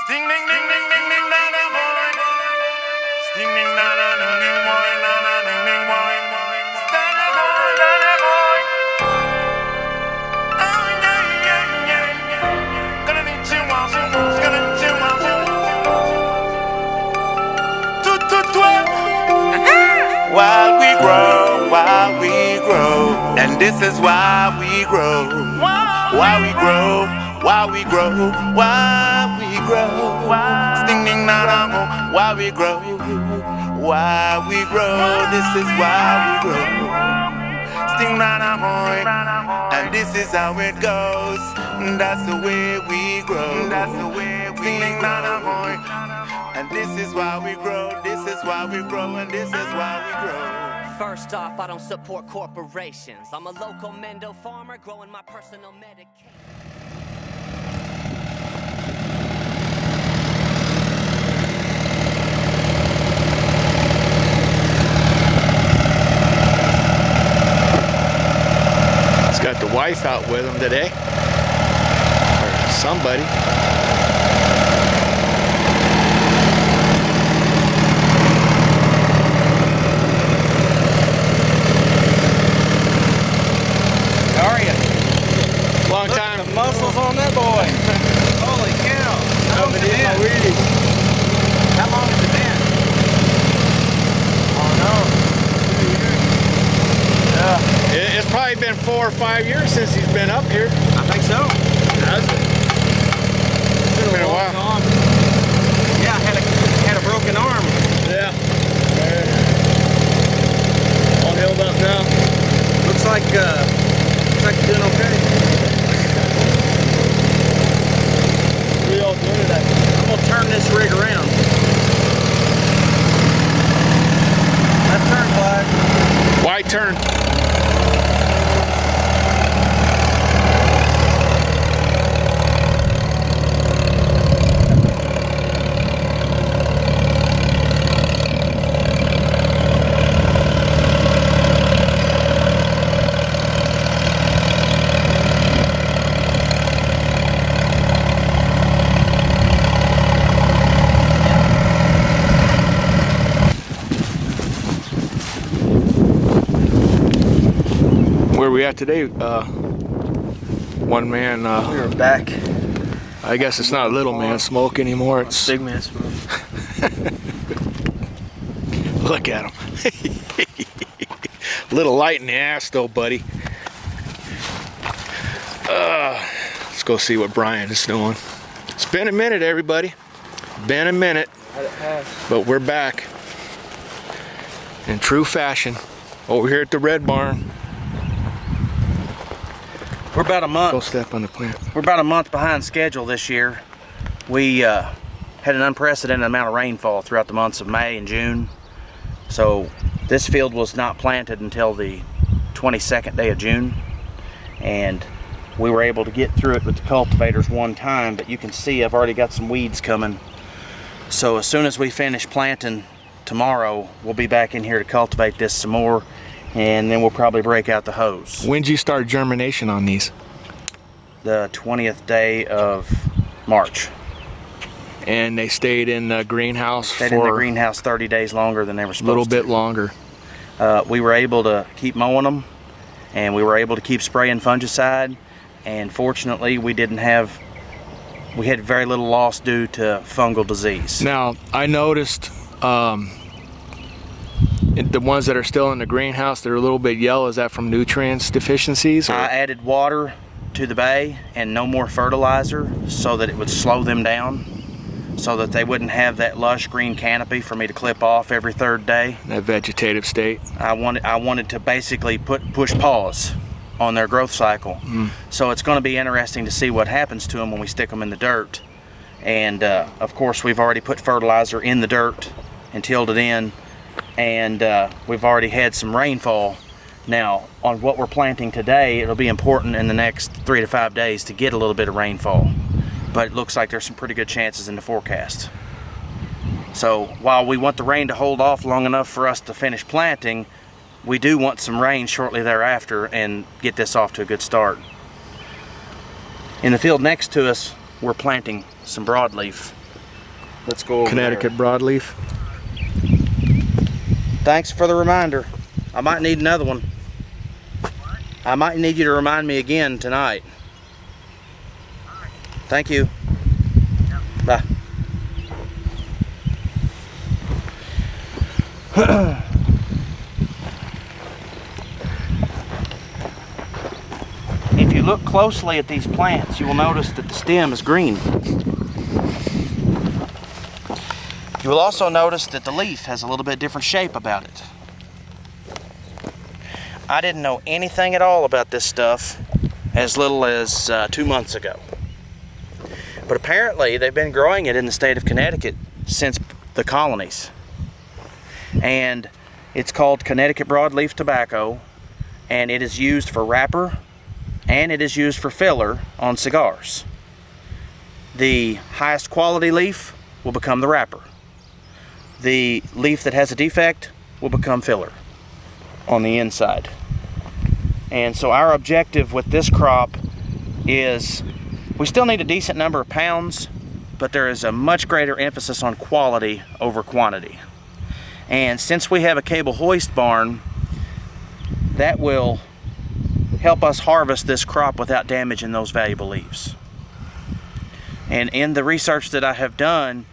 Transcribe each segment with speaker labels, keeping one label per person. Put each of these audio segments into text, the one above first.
Speaker 1: Sting ding ding ding ding ding da da boy. Sting ding da da ding ding boy da da ding ding boy. Da da boy da da boy. Oh yeah yeah yeah. Gonna need you all. Gonna need you all. Toot toot toot. While we grow, and this is why we grow. While we grow, while we grow, while we grow. Sting ding na na mo. While we grow, this is why we grow. Sting na na mo, and this is how it goes. That's the way we grow. That's the way we sing na na mo, and this is why we grow. This is why we grow, and this is why we grow.
Speaker 2: First off, I don't support corporations. I'm a local Mendo farmer growing my personal medication.
Speaker 3: He's got the wife out with him today. Or somebody.
Speaker 4: How are you?
Speaker 3: Long
Speaker 4: Look
Speaker 3: time.
Speaker 4: at the muscles on that boy. Holy cow. How long has it been? How long has it been? Oh no. Yeah.
Speaker 3: It's probably been 4 or 5 years since he's been up here.
Speaker 4: I think so.
Speaker 3: Has it? It's been a while.
Speaker 4: Time. Yeah, I had a broken arm.
Speaker 3: Yeah. All healed up now.
Speaker 4: Looks like you're doing okay.
Speaker 3: What are y'all doing today?
Speaker 4: I'm gonna turn this rig around. Left turn flag.
Speaker 3: Wide turn. Where are we at today? One man.
Speaker 4: We are back.
Speaker 3: I guess it's not Little Man Smoke anymore. It's
Speaker 4: Big Man Smoke.
Speaker 3: Look at him. Little light in the ass though, buddy. Let's go see what Brian is doing. It's been a minute, everybody. Been a minute. But we're back. In true fashion. Over here at the Red Barn.
Speaker 4: We're about a month.
Speaker 3: Go step on the plant.
Speaker 4: We're about a month behind schedule this year. We had an unprecedented amount of rainfall throughout the months of May and June. So this field was not planted until the 22nd day of June. And we were able to get through it with the cultivators one time, but you can see I've already got some weeds coming. So as soon as we finish planting tomorrow, we'll be back in here to cultivate this some more. And then we'll probably break out the hose.
Speaker 3: When did you start germination on these?
Speaker 4: The 20th day of March.
Speaker 3: And they stayed in the greenhouse
Speaker 4: Stayed in the greenhouse 30 days longer than they were supposed to.
Speaker 3: A little bit longer.
Speaker 4: We were able to keep mowing them, and we were able to keep spraying fungicide, and fortunately we had very little loss due to fungal disease.
Speaker 3: Now, I noticed the ones that are still in the greenhouse, they're a little bit yellow. Is that from nutrients deficiencies? Or?
Speaker 4: I added water to the bay and no more fertilizer so that it would slow them down, so that they wouldn't have that lush green canopy for me to clip off every third day.
Speaker 3: That vegetative state.
Speaker 4: I wanted to basically push pause on their growth cycle. So it's going to be interesting to see what happens to them when we stick them in the dirt. And of course we've already put fertilizer in the dirt and tilled it in, and we've already had some rainfall. Now on what we're planting today, it'll be important in the next 3 to 5 days to get a little bit of rainfall, but it looks like there's some pretty good chances in the forecast. So while we want the rain to hold off long enough for us to finish planting, we do want some rain shortly thereafter and get this off to a good start. In the field next to us, we're planting some broadleaf. Let's go over
Speaker 3: Connecticut
Speaker 4: there.
Speaker 3: broadleaf.
Speaker 4: Thanks for the reminder. I might need another one. I might need you to remind me again tonight. Thank you. Bye. If you look closely at these plants, you will notice that the stem is green. You will also notice that the leaf has a little bit different shape about it. I didn't know anything at all about this stuff as little as 2 months ago. But apparently they've been growing it in the state of Connecticut since the colonies. And it's called Connecticut broadleaf tobacco, and it is used for wrapper and it is used for filler on cigars. The highest quality leaf will become the wrapper. The leaf that has a defect will become filler on the inside. And so our objective with this crop is we still need a decent number of pounds, but there is a much greater emphasis on quality over quantity. And since we have a cable hoist barn, that will help us harvest this crop without damaging those valuable leaves. And in the research that I have done,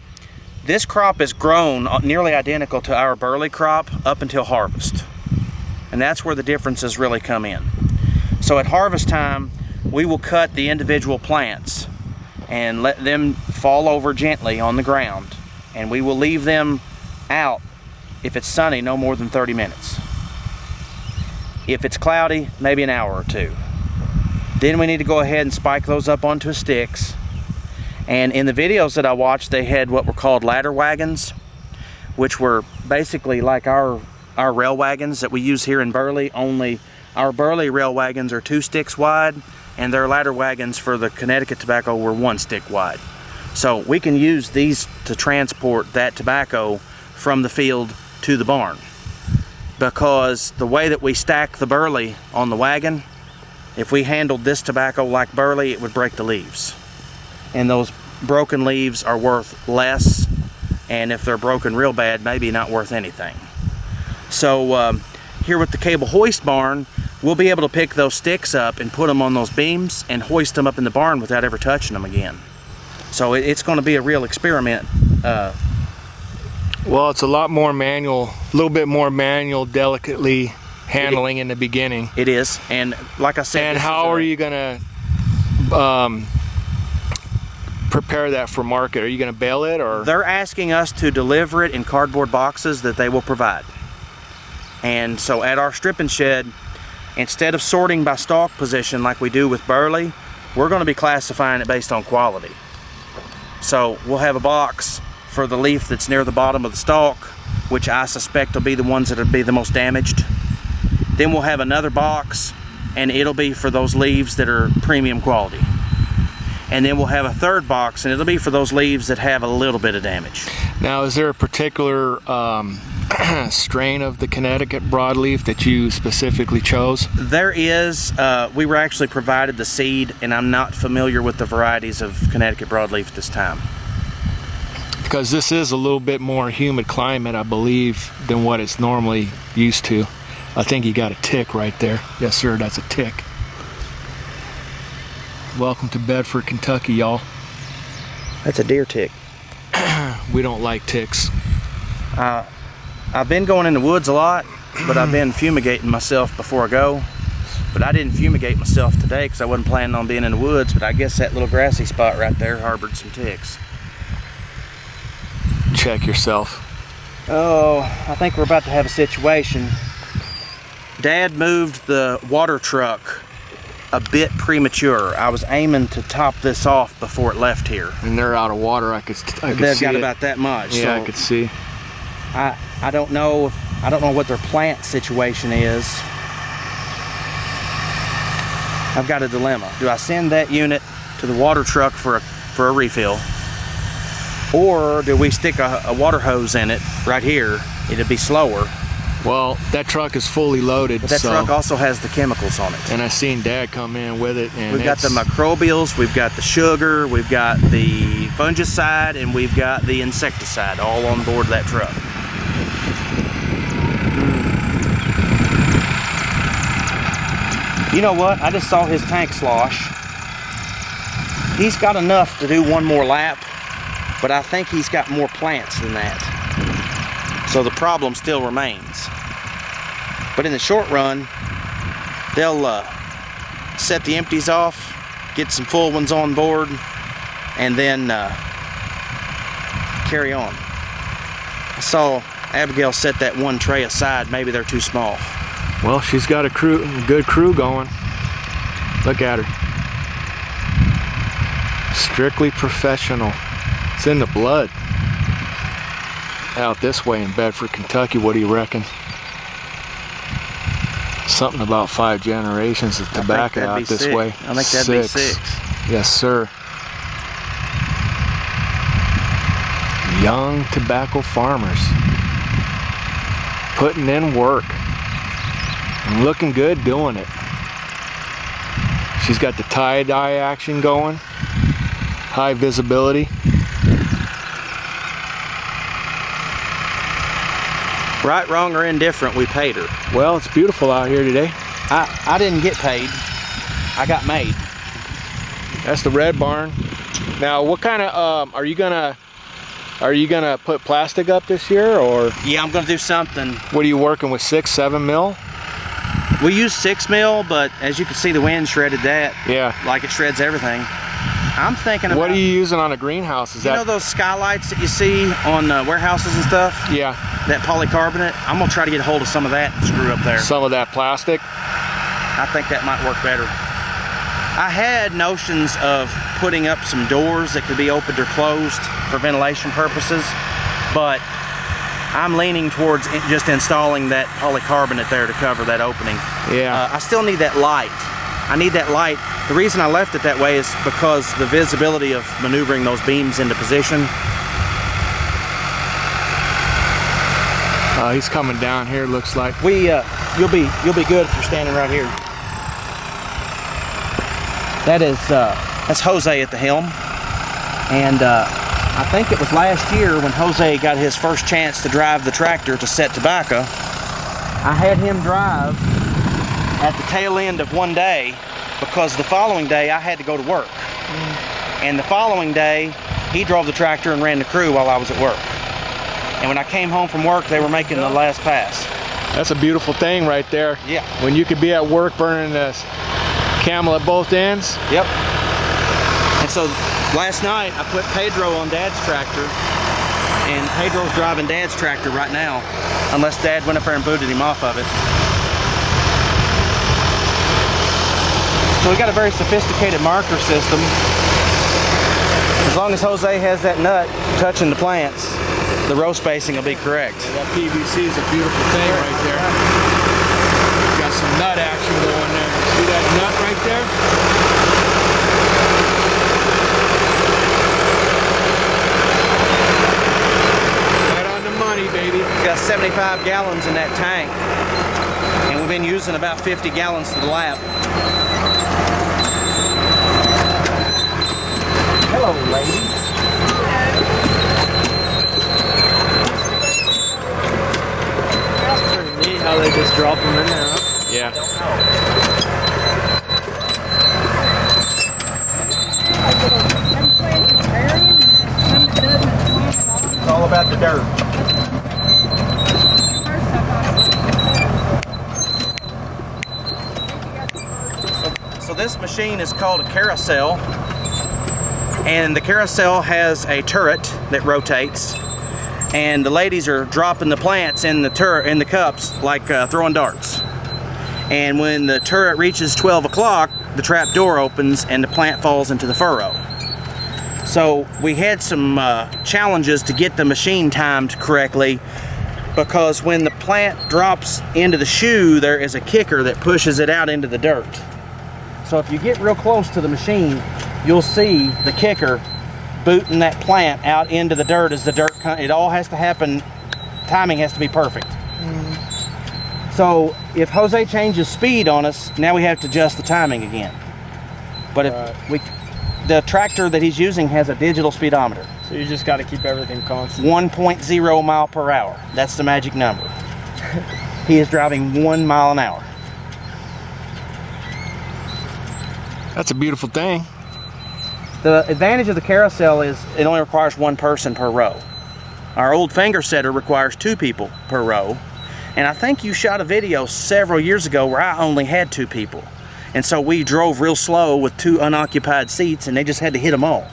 Speaker 4: this crop is grown nearly identical to our burley crop up until harvest. And that's where the differences really come in. So at harvest time, we will cut the individual plants and let them fall over gently on the ground. And we will leave them out, if it's sunny, no more than 30 minutes. If it's cloudy, maybe an hour or two. Then we need to go ahead and spike those up onto sticks. And in the videos that I watched, they had what were called ladder wagons, which were basically like our rail wagons that we use here in Burley, only our Burley rail wagons are 2 sticks wide, and their ladder wagons for the Connecticut tobacco were 1 stick wide. So we can use these to transport that tobacco from the field to the barn, because the way that we stack the burley on the wagon, if we handled this tobacco like burley, it would break the leaves. And those broken leaves are worth less, and if they're broken real bad, maybe not worth anything. So here with the cable hoist barn, we'll be able to pick those sticks up and put them on those beams and hoist them up in the barn without ever touching them again. So it's going to be a real experiment.
Speaker 3: Well, it's a lot more manual, a little bit more manual, delicately handling in the beginning.
Speaker 4: It is, and like I said,
Speaker 3: and how are you gonna prepare that for market? Are you gonna bale it, or?
Speaker 4: They're asking us to deliver it in cardboard boxes that they will provide. And so at our stripping shed, instead of sorting by stalk position like we do with burley, we're going to be classifying it based on quality. So we'll have a box for the leaf that's near the bottom of the stalk, which I suspect will be the ones that will be the most damaged. Then we'll have another box, and it'll be for those leaves that are premium quality. And then we'll have a third box, and it'll be for those leaves that have a little bit of damage.
Speaker 3: Now, is there a particular strain of the Connecticut broadleaf that you specifically chose?
Speaker 4: There is. We were actually provided the seed, and I'm not familiar with the varieties of Connecticut broadleaf at this time.
Speaker 3: Because this is a little bit more humid climate, I believe, than what it's normally used to. I think you got a tick right there. Yes, sir, that's a tick. Welcome to Bedford, Kentucky, y'all.
Speaker 4: That's a deer tick.
Speaker 3: We don't like ticks.
Speaker 4: I've been going in the woods a lot, but I've been fumigating myself before I go. But I didn't fumigate myself today because I wasn't planning on being in the woods, but I guess that little grassy spot right there harbored some ticks.
Speaker 3: Check yourself.
Speaker 4: Oh, I think we're about to have a situation. Dad moved the water truck a bit premature. I was aiming to top this off before it left here.
Speaker 3: And they're out of water. I could see
Speaker 4: They've got
Speaker 3: it.
Speaker 4: about that much.
Speaker 3: Yeah,
Speaker 4: so
Speaker 3: I could see.
Speaker 4: I don't know what their plant situation is. I've got a dilemma. Do I send that unit to the water truck for a refill, or do we stick a water hose in it right here? It'd be slower,
Speaker 3: Well, that truck is fully loaded.
Speaker 4: But that truck also has the chemicals on it.
Speaker 3: And I seen Dad come in with it. And
Speaker 4: we've got the microbials, we've got the sugar, we've got the fungicide, and we've got the insecticide all on board that truck. You know what? I just saw his tank slosh. He's got enough to do one more lap, but I think he's got more plants than that. So the problem still remains. But in the short run, they'll set the empties off, get some full ones on board, and then carry on. I saw Abigail set that one tray aside. Maybe they're too small.
Speaker 3: Well, she's got a good crew going. Look at her. Strictly professional. It's in the blood. Out this way in Bedford, Kentucky, what do you reckon? Something about 5 generations of tobacco out this way.
Speaker 4: I think that'd be 6.
Speaker 3: Yes, sir. Young tobacco farmers putting in work and looking good doing it. She's got the tie-dye action going, high visibility.
Speaker 4: Right, wrong, or indifferent, we paid her.
Speaker 3: Well, it's beautiful out here today.
Speaker 4: I didn't get paid. I got made.
Speaker 3: That's the red barn. Now, what kind of are you gonna put plastic up this year, or?
Speaker 4: Yeah, I'm gonna do something.
Speaker 3: What are you working with? 6, 7 mil?
Speaker 4: We use 6 mil, but as you can see, the wind shredded that.
Speaker 3: Yeah.
Speaker 4: Like it shreds everything. I'm thinking about.
Speaker 3: What are you using on a greenhouse? Is
Speaker 4: you
Speaker 3: that?
Speaker 4: know those skylights that you see on warehouses and stuff?
Speaker 3: Yeah.
Speaker 4: That polycarbonate. I'm gonna try to get a hold of some of that and screw up there.
Speaker 3: Some of that plastic.
Speaker 4: I think that might work better. I had notions of putting up some doors that could be opened or closed for ventilation purposes, but I'm leaning towards just installing that polycarbonate there to cover that opening.
Speaker 3: Yeah.
Speaker 4: I still need that light. I need that light. The reason I left it that way is because the visibility of maneuvering those beams into position.
Speaker 3: He's coming down here. Looks like.
Speaker 4: You'll be good if you're standing right here. That's Jose at the helm, and I think it was last year when Jose got his first chance to drive the tractor to set tobacco. I had him drive at the tail end of one day because the following day I had to go to work. And the following day he drove the tractor and ran the crew while I was at work. And when I came home from work, they were making the last pass.
Speaker 3: That's a beautiful thing right there.
Speaker 4: Yeah.
Speaker 3: When you could be at work burning this camel at both ends.
Speaker 4: Yep. And so last night I put Pedro on Dad's tractor, and Pedro's driving Dad's tractor right now, unless Dad went up there and booted him off of it. So we got a very sophisticated marker system. As long as Jose has that nut touching the plants, the row spacing will be correct.
Speaker 3: That PVC is a beautiful thing right there. Got some nut action going there. See that nut right there? Right on the money, baby.
Speaker 4: We've got 75 gallons in that tank, and we've been using about 50 gallons to the lap. Hello, ladies.
Speaker 5: That's pretty neat how they just drop them in there, huh?
Speaker 3: Yeah.
Speaker 4: It's all about the dirt. So this machine is called a carousel, and the carousel has a turret that rotates, and the ladies are dropping the plants in the the cups like throwing darts. And when the turret reaches 12 o'clock, the trap door opens and the plant falls into the furrow. So we had some challenges to get the machine timed correctly, because when the plant drops into the shoe, there is a kicker that pushes it out into the dirt. So if you get real close to the machine, you'll see the kicker booting that plant out into the dirt as the dirt it all has to happen, timing has to be perfect. So if Jose changes speed on us, now we have to adjust the timing again. But if the tractor that he's using has a digital speedometer.
Speaker 5: So you just got to keep everything constant.
Speaker 4: 1.0 mile per hour. That's the magic number. He is driving 1 mile an hour.
Speaker 3: That's a beautiful thing.
Speaker 4: The advantage of the carousel is it only requires one person per row. Our old finger setter requires 2 people per row. And I think you shot a video several years ago where I only had 2 people. And so we drove real slow with 2 unoccupied seats and they just had to hit them all.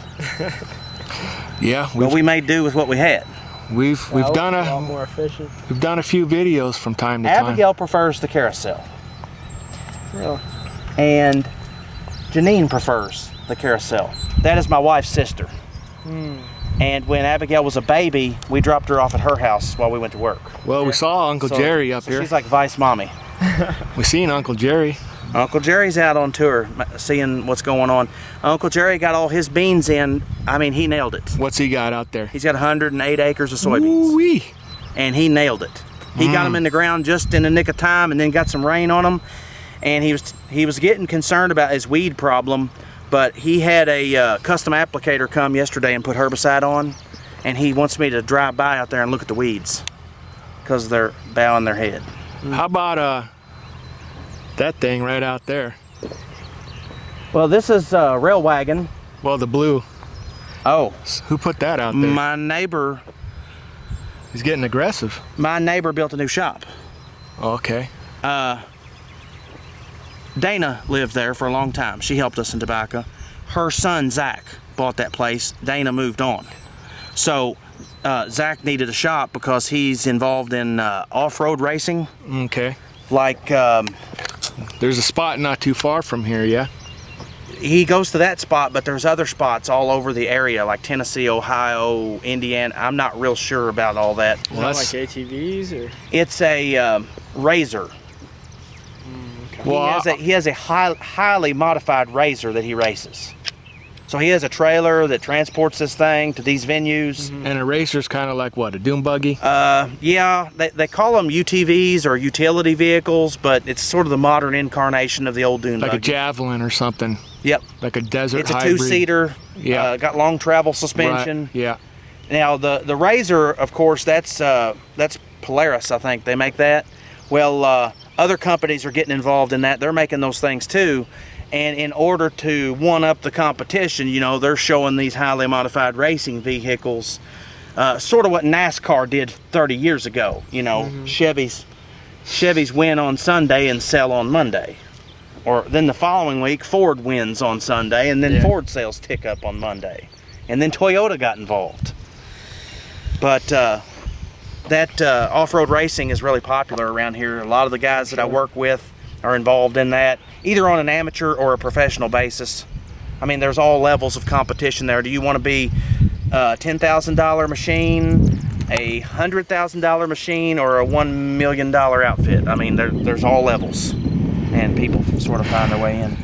Speaker 3: Yeah,
Speaker 4: But we made do with what we had.
Speaker 3: we've done
Speaker 5: a lot more efficient.
Speaker 3: we've done a few videos from time to time.
Speaker 4: Abigail prefers the carousel.
Speaker 5: Really?
Speaker 4: And Janine prefers the carousel. That is my wife's sister. And when Abigail was a baby, we dropped her off at her house while we went to work.
Speaker 3: Well, we saw Uncle Jerry up
Speaker 4: so
Speaker 3: here.
Speaker 4: She's like Vice Mommy.
Speaker 3: We seen Uncle Jerry.
Speaker 4: Uncle Jerry's out on tour, seeing what's going on. Uncle Jerry got all his beans in. I mean, he nailed it.
Speaker 3: What's he got out there?
Speaker 4: He's got 108 acres of soybeans.
Speaker 3: Ooh-wee.
Speaker 4: And he nailed it. He got them in the ground just in the nick of time and then got some rain on them. And he was getting concerned about his weed problem, but he had a custom applicator come yesterday and put herbicide on, and he wants me to drive by out there and look at the weeds because they're bowing their head.
Speaker 3: How about that thing right out there?
Speaker 4: Well, this is a rail wagon.
Speaker 3: Well, the blue.
Speaker 4: Oh,
Speaker 3: Who put that out there?
Speaker 4: my neighbor
Speaker 3: He's getting aggressive.
Speaker 4: built a new shop.
Speaker 3: Okay.
Speaker 4: Dana lived there for a long time. She helped us in Tobacco. Her son, Zach, bought that place. Dana moved on. So Zach needed a shop because he's involved in off-road racing.
Speaker 3: Okay.
Speaker 4: Like,
Speaker 3: There's a spot not too far from here, yeah?
Speaker 4: he goes to that spot, but there's other spots all over the area, like Tennessee, Ohio, Indiana. I'm not real sure about all that.
Speaker 5: Is that like ATVs or?
Speaker 4: It's a Razor.
Speaker 3: Well,
Speaker 4: He has a highly modified Razor that he races. So he has a trailer that transports this thing to these venues.
Speaker 3: and a racer's kind of like what, a dune buggy?
Speaker 4: Yeah, they call them UTVs or utility vehicles, but it's sort of the modern incarnation of the old dune
Speaker 3: Like
Speaker 4: buggy.
Speaker 3: a Javelin or something.
Speaker 4: Yep.
Speaker 3: Like a desert
Speaker 4: It's a
Speaker 3: hybrid.
Speaker 4: 2-seater.
Speaker 3: Yeah.
Speaker 4: Got long travel suspension.
Speaker 3: Right. Yeah.
Speaker 4: Now the Razor, of course, that's Polaris. I think they make that. Well, other companies are getting involved in that. They're making those things too. And in order to one-up the competition, you know, they're showing these highly modified racing vehicles, sort of what NASCAR did 30 years ago. You know, Chevys win on Sunday and sell on Monday. Or then the following week, Ford wins on Sunday, and then Ford sales tick up on Monday. And then Toyota got involved. But that off-road racing is really popular around here. A lot of the guys that I work with are involved in that, either on an amateur or a professional basis. I mean, there's all levels of competition there. Do you want to be a $10,000 machine, a $100,000 machine, or a $1 million outfit? I mean, there's all levels, and people sort of find their way in.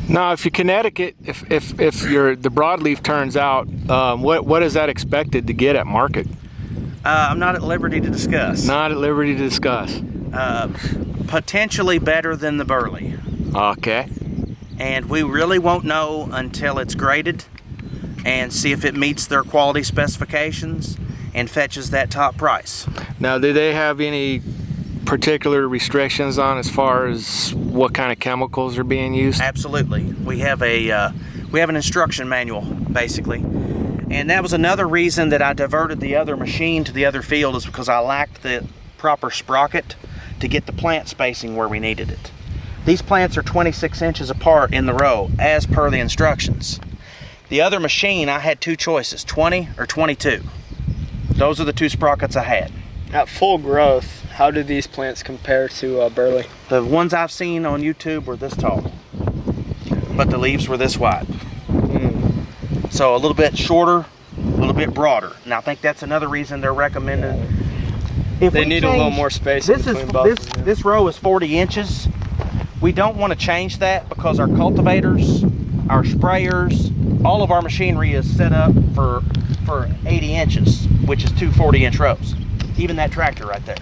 Speaker 3: Now, if you're Connecticut, if the broadleaf turns out, what is that expected to get at market?
Speaker 4: I'm not at liberty to discuss.
Speaker 3: Not at liberty to discuss.
Speaker 4: Potentially better than the Burley.
Speaker 3: Okay.
Speaker 4: And we really won't know until it's graded and see if it meets their quality specifications and fetches that top price.
Speaker 3: Now, do they have any particular restrictions on as far as what kind of chemicals are being used?
Speaker 4: Absolutely. We have an instruction manual, basically. And that was another reason that I diverted the other machine to the other field, is because I lacked the proper sprocket to get the plant spacing where we needed it. These plants are 26 inches apart in the row, as per the instructions. The other machine, I had 2 choices, 20 or 22. Those are the 2 sprockets I had.
Speaker 5: At full growth, how do these plants compare to Burley?
Speaker 4: The ones I've seen on YouTube were this tall, but the leaves were this wide. So a little bit shorter, a little bit broader. And I think that's another reason they're recommending. If
Speaker 5: They
Speaker 4: we
Speaker 5: need a little more space between both.
Speaker 4: This row is 40 inches. We don't want to change that because our cultivators, our sprayers, all of our machinery is set up for 80 inches, which is 2 40-inch rows. Even that tractor right there.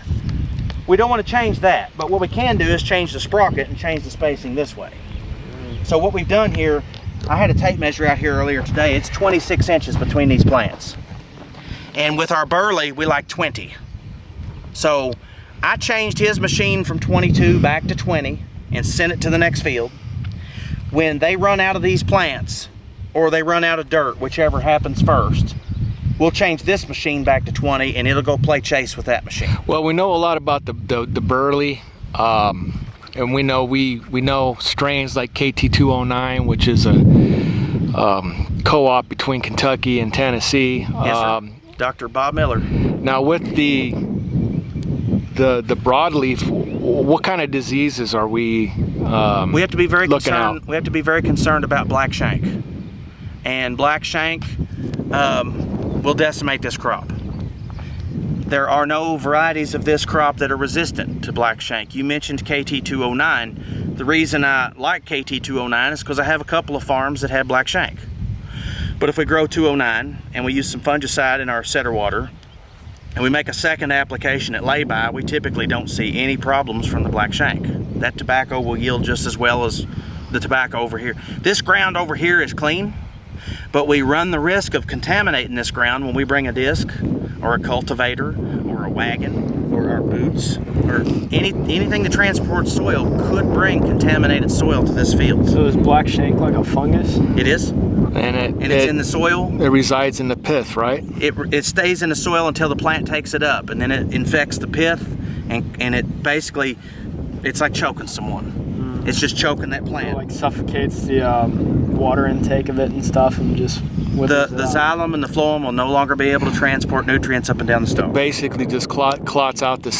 Speaker 4: We don't want to change that, but what we can do is change the sprocket and change the spacing this way. So what we've done here, I had a tape measure out here earlier today. It's 26 inches between these plants. And with our burley, we like 20. So I changed his machine from 22 back to 20 and sent it to the next field. When they run out of these plants, or they run out of dirt, whichever happens first, we'll change this machine back to 20 and it'll go play chase with that machine.
Speaker 3: Well, we know a lot about the burley, and we know strains like KT209, which is a co-op between Kentucky and Tennessee.
Speaker 4: Yes, sir. Dr. Bob Miller.
Speaker 3: Now with the broadleaf, what kind of diseases are we
Speaker 4: we have to be very
Speaker 3: looking
Speaker 4: concerned.
Speaker 3: out?
Speaker 4: We have to be very concerned about black shank, and black shank will decimate this crop. There are no varieties of this crop that are resistant to black shank. You mentioned KT209. The reason I like KT209 is because I have a couple of farms that have black shank. But if we grow 209 and we use some fungicide in our setter water and we make a second application at lay-by, we typically don't see any problems from the black shank. That tobacco will yield just as well as the tobacco over here. This ground over here is clean, but we run the risk of contaminating this ground when we bring a disc or a cultivator or a wagon or our boots or anything that transports soil could bring contaminated soil to this field.
Speaker 5: So is black shank like a fungus?
Speaker 4: It is.
Speaker 3: And
Speaker 4: It's in the soil.
Speaker 3: It resides in the pith, right?
Speaker 4: It stays in the soil until the plant takes it up, and then it infects the pith, and it basically, it's like choking someone. It's just choking that
Speaker 5: It
Speaker 4: plant.
Speaker 5: like suffocates the water intake of it and stuff, and just withers
Speaker 4: The
Speaker 5: it out.
Speaker 4: xylem and the phloem will no longer be able to transport nutrients up and down the stalk.
Speaker 3: Basically just clots out the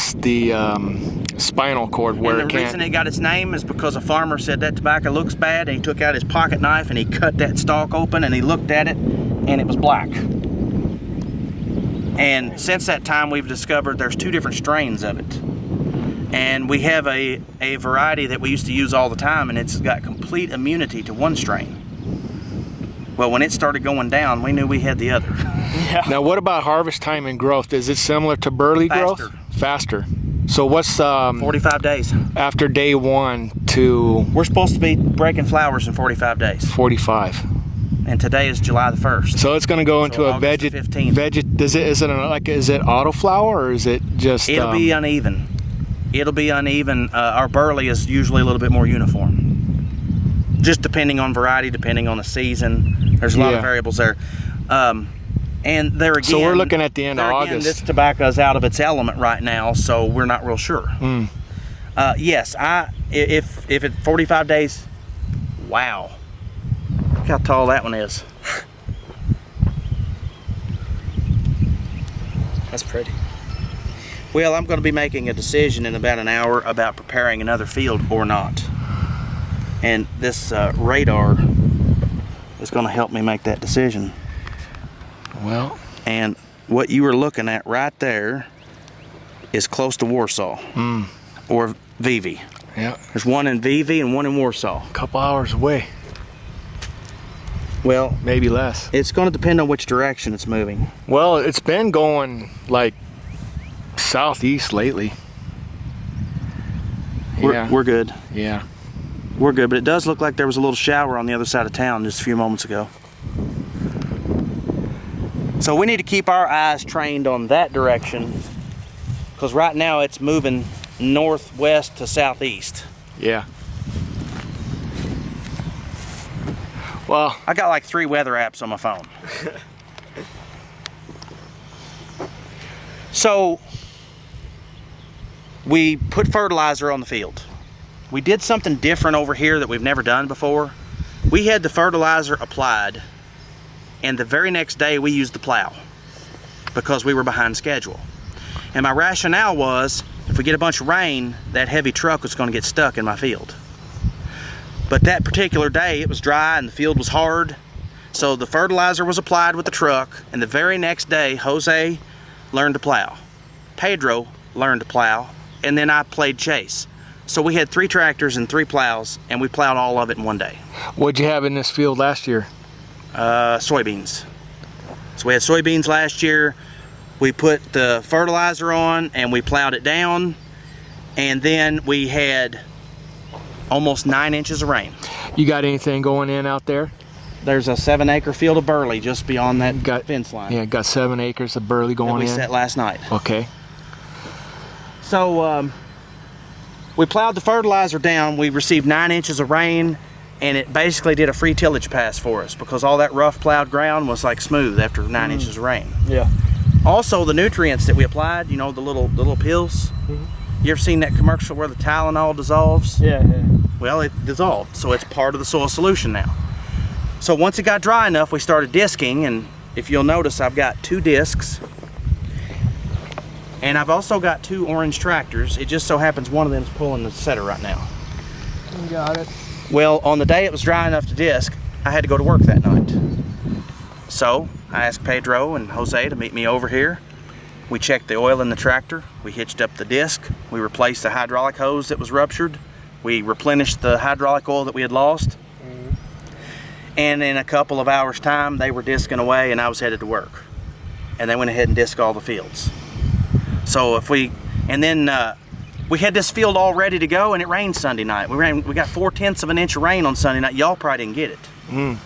Speaker 3: spinal cord where
Speaker 4: And
Speaker 3: it
Speaker 4: the
Speaker 3: can't.
Speaker 4: reason it got its name is because a farmer said that tobacco looks bad, and he took out his pocket knife and he cut that stalk open and he looked at it and it was black. And since that time we've discovered there's two different strains of it. And we have a variety that we used to use all the time, and it's got complete immunity to one strain. Well, when it started going down, we knew we had the other.
Speaker 5: Yeah.
Speaker 3: Now, what about harvest time and growth? Is it similar to burley growth?
Speaker 4: Faster.
Speaker 3: Faster. So what's
Speaker 4: 45 days.
Speaker 3: after day 1 to
Speaker 4: We're supposed to be breaking flowers in 45 days.
Speaker 3: 45?
Speaker 4: And today is July the 1st.
Speaker 3: So it's going to go into a
Speaker 4: August the 15th.
Speaker 3: Is it autoflower or is it just?
Speaker 4: It'll be uneven. It'll be uneven. Our burley is usually a little bit more uniform. Just depending on variety, depending on the season. There's a lot of variables there. And there again,
Speaker 3: So we're looking at the end of August.
Speaker 4: This tobacco is out of its element right now, so we're not real sure. Yes, if it's 45 days, wow. Look how tall that one is.
Speaker 5: That's pretty.
Speaker 4: Well, I'm going to be making a decision in about an hour about preparing another field or not. And this radar is going to help me make that decision.
Speaker 3: Well,
Speaker 4: And what you were looking at right there is close to Warsaw or Vivi.
Speaker 3: yeah,
Speaker 4: There's one in Vivi and one in Warsaw.
Speaker 3: a couple hours away,
Speaker 4: Well,
Speaker 3: maybe less.
Speaker 4: it's going to depend on which direction it's moving.
Speaker 3: Well, it's been going like southeast lately.
Speaker 4: We're good.
Speaker 3: Yeah.
Speaker 4: We're good, but it does look like there was a little shower on the other side of town just a few moments ago. So we need to keep our eyes trained on that direction, because right now it's moving northwest to southeast.
Speaker 3: Yeah. Well,
Speaker 4: I got like 3 weather apps on my phone. So we put fertilizer on the field. We did something different over here that we've never done before. We had the fertilizer applied, and the very next day we used the plow because we were behind schedule. And my rationale was, if we get a bunch of rain, that heavy truck was going to get stuck in my field. But that particular day it was dry and the field was hard, so the fertilizer was applied with the truck, and the very next day Jose learned to plow, Pedro learned to plow, and then I played chase. So we had 3 tractors and 3 plows, and we plowed all of it in one day.
Speaker 3: what'd you have in this field last year?
Speaker 4: Soybeans. So we had soybeans last year. We put the fertilizer on and we plowed it down. And then we had almost 9 inches of rain.
Speaker 3: You got anything going in out there?
Speaker 4: There's a 7-acre field of burley just beyond that fence line.
Speaker 3: Yeah, got 7 acres of burley going
Speaker 4: that
Speaker 3: in.
Speaker 4: we set last night.
Speaker 3: Okay.
Speaker 4: So we plowed the fertilizer down. We received 9 inches of rain, and it basically did a free tillage pass for us because all that rough plowed ground was like smooth after 9 inches of rain.
Speaker 5: Yeah.
Speaker 4: Also, the nutrients that we applied, you know, the little pills. You ever seen that commercial where the Tylenol dissolves?
Speaker 5: Yeah.
Speaker 4: Well, it dissolved, so it's part of the soil solution now. So once it got dry enough, we started disking, and if you'll notice, I've got 2 discs. And I've also got 2 orange tractors. It just so happens one of them is pulling the setter right now.
Speaker 5: Got it.
Speaker 4: Well, on the day it was dry enough to disc, I had to go to work that night. So I asked Pedro and Jose to meet me over here. We checked the oil in the tractor. We hitched up the disc. We replaced the hydraulic hose that was ruptured. We replenished the hydraulic oil that we had lost. And in a couple of hours time, they were discing away and I was headed to work. And they went ahead and disced all the fields. So we had this field all ready to go, and it rained Sunday night. We got 4/10 of an inch of rain on Sunday night. Y'all probably didn't get it.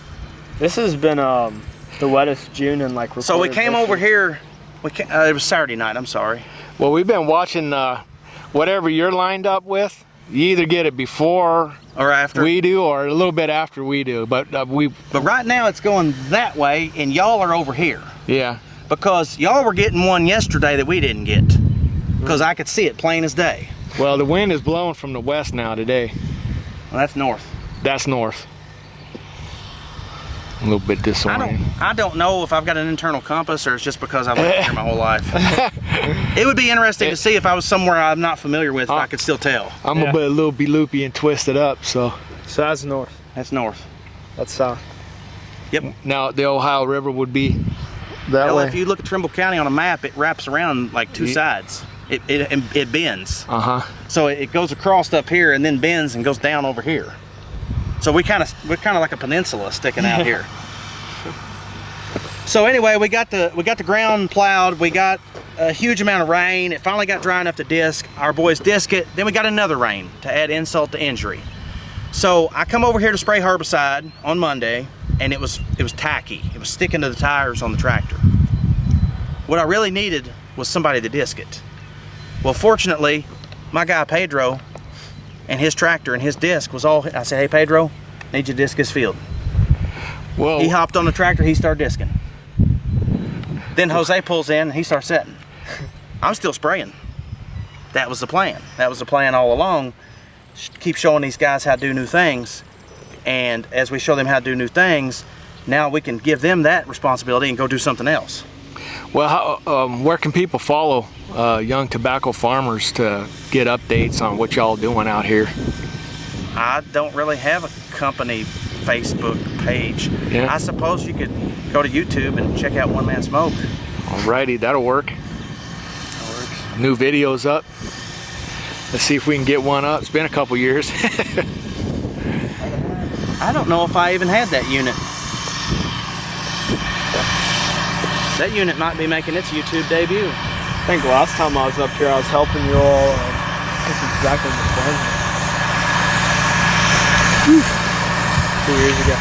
Speaker 5: This has been the wettest June in like.
Speaker 4: So we came over here. It was Saturday night. I'm sorry.
Speaker 3: Well, we've been watching whatever you're lined up with. You either get it before
Speaker 4: or after
Speaker 3: we do, or a little bit after we do. But
Speaker 4: But right now it's going that way, and y'all are over here.
Speaker 3: Yeah.
Speaker 4: Because y'all were getting one yesterday that we didn't get. Because I could see it plain as day.
Speaker 3: Well, the wind is blowing from the west now today.
Speaker 4: Well, that's north.
Speaker 3: That's north. A little bit disoriented.
Speaker 4: I don't know if I've got an internal compass or it's just because I've lived here my whole life. It would be interesting to see if I was somewhere I'm not familiar with, if I could still tell.
Speaker 3: I'm a bit loopy loopy and twisted up, so.
Speaker 5: So that's north.
Speaker 4: That's north.
Speaker 5: That's south.
Speaker 4: Yep.
Speaker 3: Now the Ohio River would be that way.
Speaker 4: If you look at Trimble County on a map, it wraps around like 2 sides. It bends. So it goes across up here and then bends and goes down over here. So we're kind of like a peninsula sticking out here. So anyway, we got the ground plowed. We got a huge amount of rain. It finally got dry enough to disc. Our boys disc it. Then we got another rain to add insult to injury. So I come over here to spray herbicide on Monday, and it was tacky. It was sticking to the tires on the tractor. What I really needed was somebody to disc it. Well, fortunately, my guy Pedro and his tractor and his disc was all. I said, "Hey Pedro, need you to disc this field."
Speaker 3: Well,
Speaker 4: he hopped on the tractor. He started discing. Then Jose pulls in. And he starts setting. I'm still spraying. That was the plan. That was the plan all along. Keep showing these guys how to do new things, and as we show them how to do new things, now we can give them that responsibility and go do something else.
Speaker 3: Well, where can people follow young tobacco farmers to get updates on what y'all doing out here?
Speaker 4: I don't really have a company Facebook page.
Speaker 3: Yeah.
Speaker 4: I suppose you could go to YouTube and check out OneManSmoke.
Speaker 3: Alrighty, that'll work. New videos up. Let's see if we can get one up. It's been a couple years.
Speaker 4: I don't know if I even had that unit. That unit might be making its YouTube debut.
Speaker 5: I think last time I was up here, I was helping you all. This is exactly the plan. 2 years ago.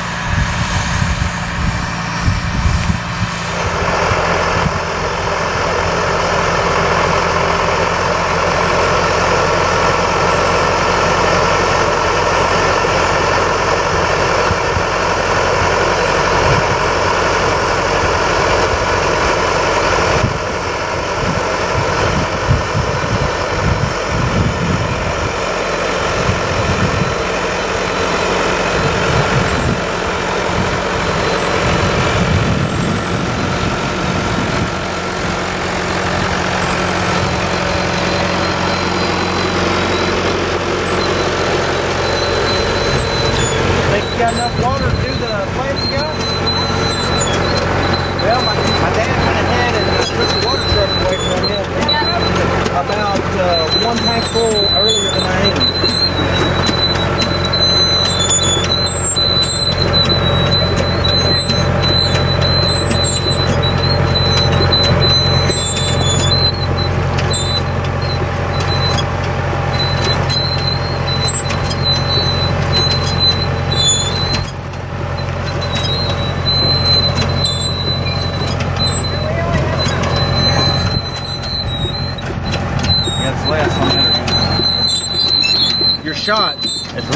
Speaker 4: Got enough water to do the plants you got? Well, my dad went ahead and took the water truck away from him about 1 tank full earlier than I aimed.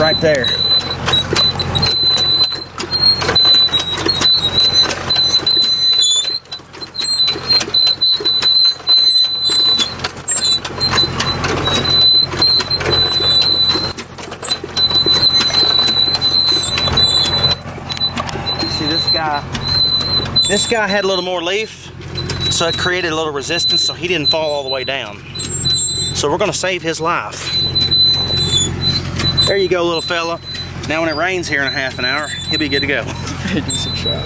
Speaker 4: right there. See this guy had a little more leaf, so it created a little resistance, so he didn't fall all the way down. So we're gonna save his life. There you go, little fella. Now when it rains here in a half an hour, he'll be good to go.
Speaker 5: Decent shot.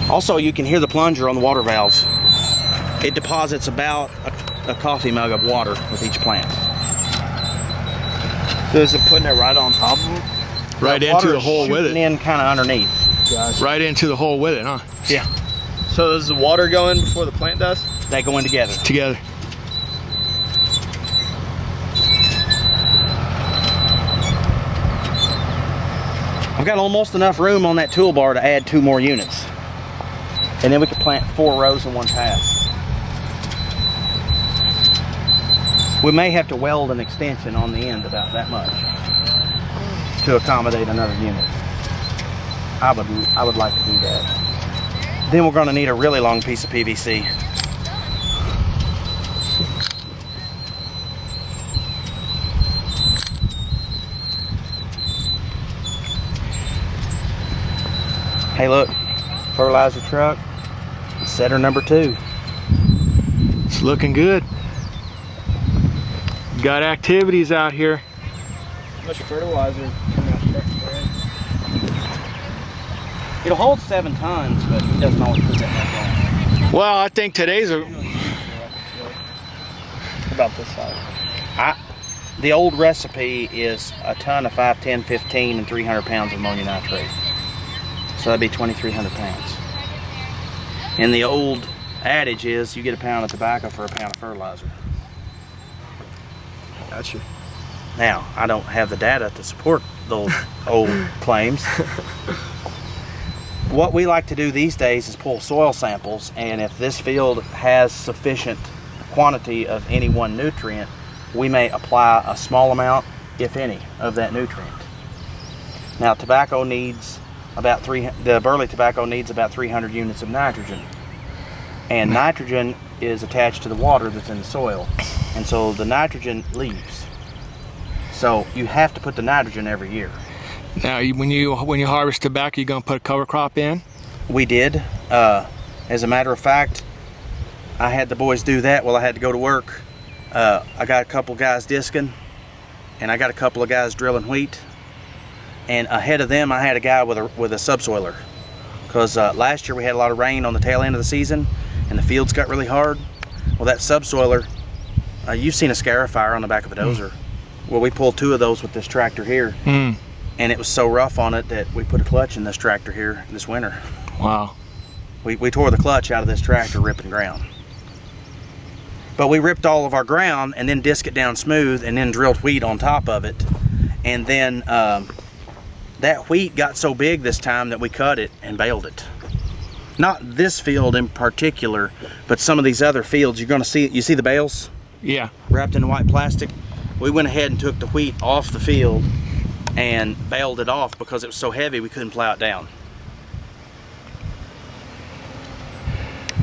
Speaker 4: Also, you can hear the plunger on the water valve. It deposits about a coffee mug of water with each plant.
Speaker 5: So is it putting it right on top of them?
Speaker 3: Right into the hole with it.
Speaker 4: In kind of underneath.
Speaker 5: Gotcha.
Speaker 3: Right into the hole with it, huh?
Speaker 4: Yeah.
Speaker 5: So does the water go in before the plant does?
Speaker 4: They go in together.
Speaker 3: Together.
Speaker 4: I've got almost enough room on that toolbar to add 2 more units. And then we could plant 4 rows in one pass. We may have to weld an extension on the end about that much to accommodate another unit. I would like to do that. Then we're going to need a really long piece of PVC. Hey look, fertilizer truck, setter number 2.
Speaker 3: It's looking good. Got activities out here.
Speaker 5: How much fertilizer in that truck?
Speaker 4: It'll hold 7 tons, but it doesn't always put that much on.
Speaker 3: Well, I think today's a...
Speaker 5: About this size.
Speaker 4: The old recipe is a ton of 5, 10, 15, and 300 pounds of ammonium nitrate. So that'd be 2,300 pounds. And the old adage is you get a pound of tobacco for a pound of fertilizer.
Speaker 5: Gotcha.
Speaker 4: Now, I don't have the data to support those old claims. What we like to do these days is pull soil samples, and if this field has sufficient quantity of any one nutrient, we may apply a small amount, if any, of that nutrient. Now, tobacco needs about the burley tobacco needs about 300 units of nitrogen, and nitrogen is attached to the water that's in the soil, and so the nitrogen leaves. So you have to put the nitrogen every year.
Speaker 3: Now, when you harvest tobacco, you gonna put a cover crop in?
Speaker 4: We did. As a matter of fact, I had the boys do that while I had to go to work. I got a couple guys disking, and I got a couple of guys drilling wheat. And ahead of them, I had a guy with a subsoiler, because last year we had a lot of rain on the tail end of the season, and the fields got really hard. Well, that subsoiler, you've seen a scarifier on the back of a dozer. Well, we pulled 2 of those with this tractor here, and it was so rough on it that we put a clutch in this tractor here this winter.
Speaker 3: Wow.
Speaker 4: We tore the clutch out of this tractor ripping ground. But we ripped all of our ground and then disc it down smooth and then drilled wheat on top of it. And then that wheat got so big this time that we cut it and baled it. Not this field in particular, but some of these other fields. You're gonna see, you see the bales?
Speaker 3: Yeah.
Speaker 4: Wrapped in white plastic. We went ahead and took the wheat off the field and baled it off because it was so heavy we couldn't plow it down.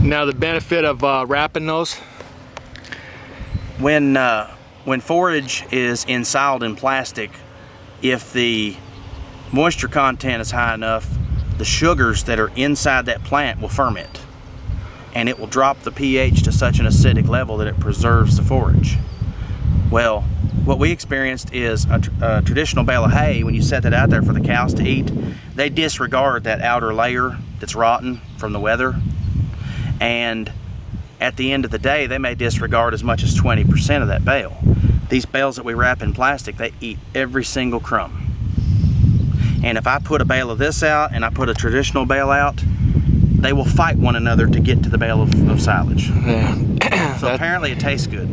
Speaker 3: Now, the benefit of wrapping those?
Speaker 4: When forage is ensiled in plastic, if the moisture content is high enough, the sugars that are inside that plant will ferment, and it will drop the pH to such an acidic level that it preserves the forage. Well, what we experienced is a traditional bale of hay, when you set that out there for the cows to eat, they disregard that outer layer that's rotten from the weather, and at the end of the day, they may disregard as much as 20% of that bale. These bales that we wrap in plastic, they eat every single crumb. And if I put a bale of this out and I put a traditional bale out, they will fight one another to get to the bale of silage.
Speaker 3: Yeah.
Speaker 4: So apparently it tastes good.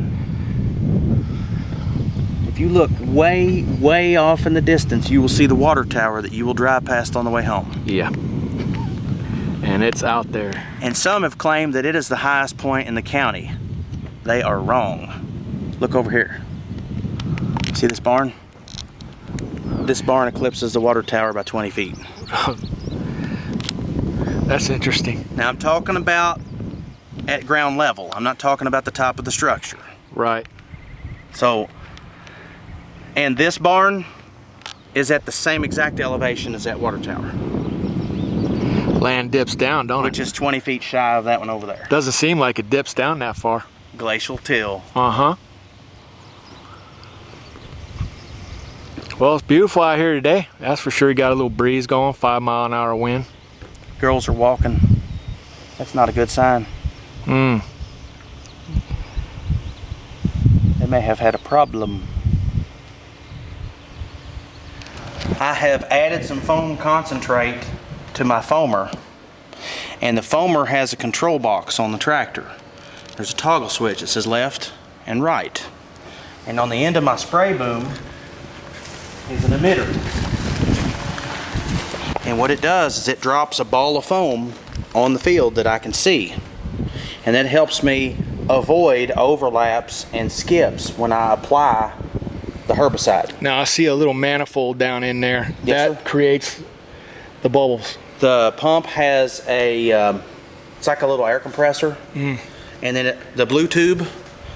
Speaker 4: If you look way, way off in the distance, you will see the water tower that you will drive past on the way home.
Speaker 3: Yeah. And it's out there.
Speaker 4: And some have claimed that it is the highest point in the county. They are wrong. Look over here. See this barn? This barn eclipses the water tower by 20 feet.
Speaker 3: That's interesting.
Speaker 4: Now I'm talking about at ground level. I'm not talking about the top of the structure.
Speaker 3: Right.
Speaker 4: So, and this barn is at the same exact elevation as that water tower.
Speaker 3: Land dips down, don't
Speaker 4: Which
Speaker 3: it?
Speaker 4: is 20 feet shy of that one over there.
Speaker 3: Doesn't seem like it dips down that far.
Speaker 4: Glacial till.
Speaker 3: Uh-huh. Well, it's beautiful out here today. That's for sure. You got a little breeze going, 5 mile an hour wind.
Speaker 4: Girls are walking. That's not a good sign.
Speaker 3: Mm.
Speaker 4: They may have had a problem. I have added some foam concentrate to my foamer, and the foamer has a control box on the tractor. There's a toggle switch that says left and right, and on the end of my spray boom is an emitter, and what it does is it drops a ball of foam on the field that I can see, and that helps me avoid overlaps and skips when I apply the herbicide.
Speaker 3: Now I see a little manifold down in there.
Speaker 4: Yes,
Speaker 3: that creates the bubbles.
Speaker 4: The pump has a, it's like a little air compressor. And then the blue tube,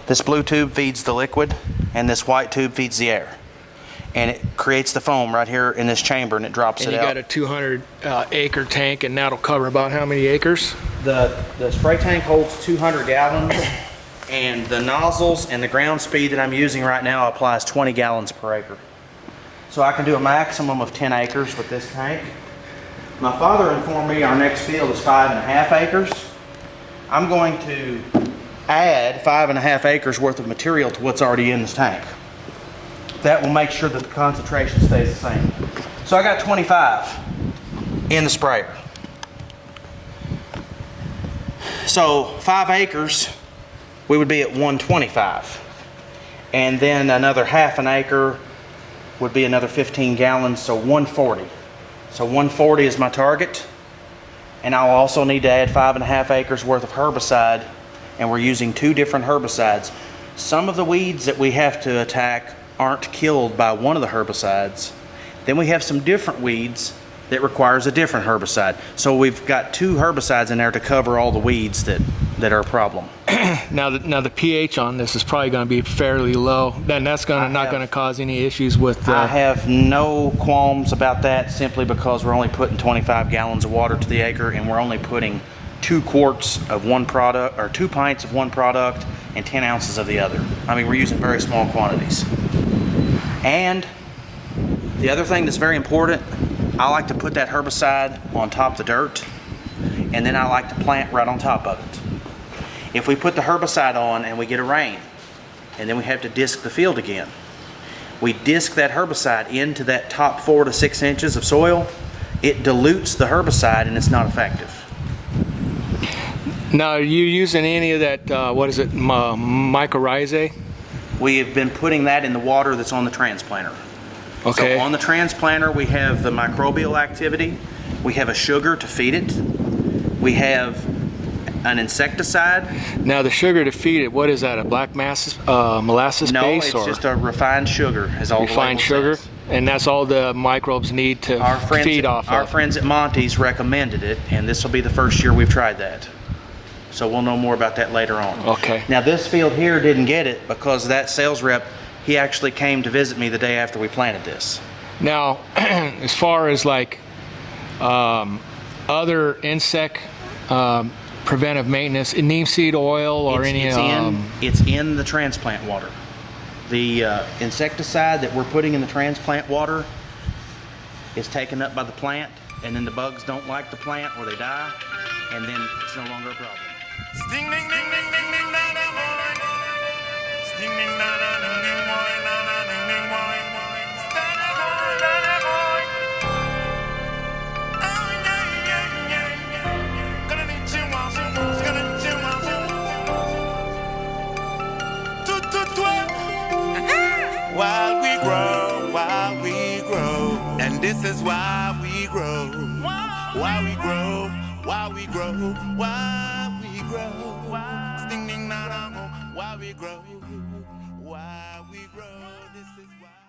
Speaker 4: this blue tube feeds the liquid, and this white tube feeds the air. And it creates the foam right here in this chamber, and it drops
Speaker 3: And
Speaker 4: it
Speaker 3: you
Speaker 4: out.
Speaker 3: got a 200 acre tank, and that'll cover about how many acres?
Speaker 4: The spray tank holds 200 gallons, and the nozzles and the ground speed that I'm using right now applies 20 gallons per acre. So I can do a maximum of 10 acres with this tank. My father informed me our next field is 5.5 acres. I'm going to add 5.5 acres worth of material to what's already in this tank. That will make sure that the concentration stays the same. So I got 25 in the sprayer. So 5 acres, we would be at 125. And then another half an acre would be another 15 gallons, so 140. So 140 is my target. And I'll also need to add 5.5 acres worth of herbicide, and we're using 2 different herbicides. Some of the weeds that we have to attack aren't killed by one of the herbicides. Then we have some different weeds that requires a different herbicide. So we've got 2 herbicides in there to cover all the weeds that are a problem.
Speaker 3: Now the pH on this is probably going to be fairly low. Then that's not going to cause any issues with.
Speaker 4: I have no qualms about that, simply because we're only putting 25 gallons of water to the acre, and we're only putting 2 quarts of one product, or 2 pints of one product, and 10 ounces of the other. I mean, we're using very small quantities. And the other thing that's very important, I like to put that herbicide on top of the dirt, and then I like to plant right on top of it. If we put the herbicide on and we get a rain, and then we have to disc the field again, we disc that herbicide into that top 4 to 6 inches of soil, it dilutes the herbicide and it's not effective.
Speaker 3: Now, are you using any of that, what is it, mycorrhizae?
Speaker 4: We have been putting that in the water that's on the transplanter.
Speaker 3: Okay.
Speaker 4: So on the transplanter, we have the microbial activity, we have a sugar to feed it, we have an insecticide.
Speaker 3: Now the sugar to feed it, what is that, a black molasses
Speaker 4: No,
Speaker 3: base?
Speaker 4: it's
Speaker 3: or
Speaker 4: just a refined sugar, is all
Speaker 3: refined
Speaker 4: the
Speaker 3: sugar?
Speaker 4: says.
Speaker 3: And that's all the microbes need to feed off
Speaker 4: Our
Speaker 3: of?
Speaker 4: friends at Monty's recommended it, and this will be the first year we've tried that. So we'll know more about that later on.
Speaker 3: Okay.
Speaker 4: Now this field here didn't get it because that sales rep, he actually came to visit me the day after we planted this.
Speaker 3: Now, as far as like other insect preventive maintenance, neem seed oil or
Speaker 4: It's in the transplant water. The insecticide that we're putting in the transplant water is taken up by the plant, and then the bugs don't like the plant or they die, and then it's no longer a problem.
Speaker 1: Sting ding ding ding ding ding na na boy. Sting ding na na ding ding boy na na ding ding boy. Stand up boy, stand up boy. Oh yeah yeah yeah yeah. Gonna need you on, gonna need you on. While we grow, and this is why we grow. Why we grow, why we grow, why we grow. Sting ding na na, why we grow. why we grow. This is why.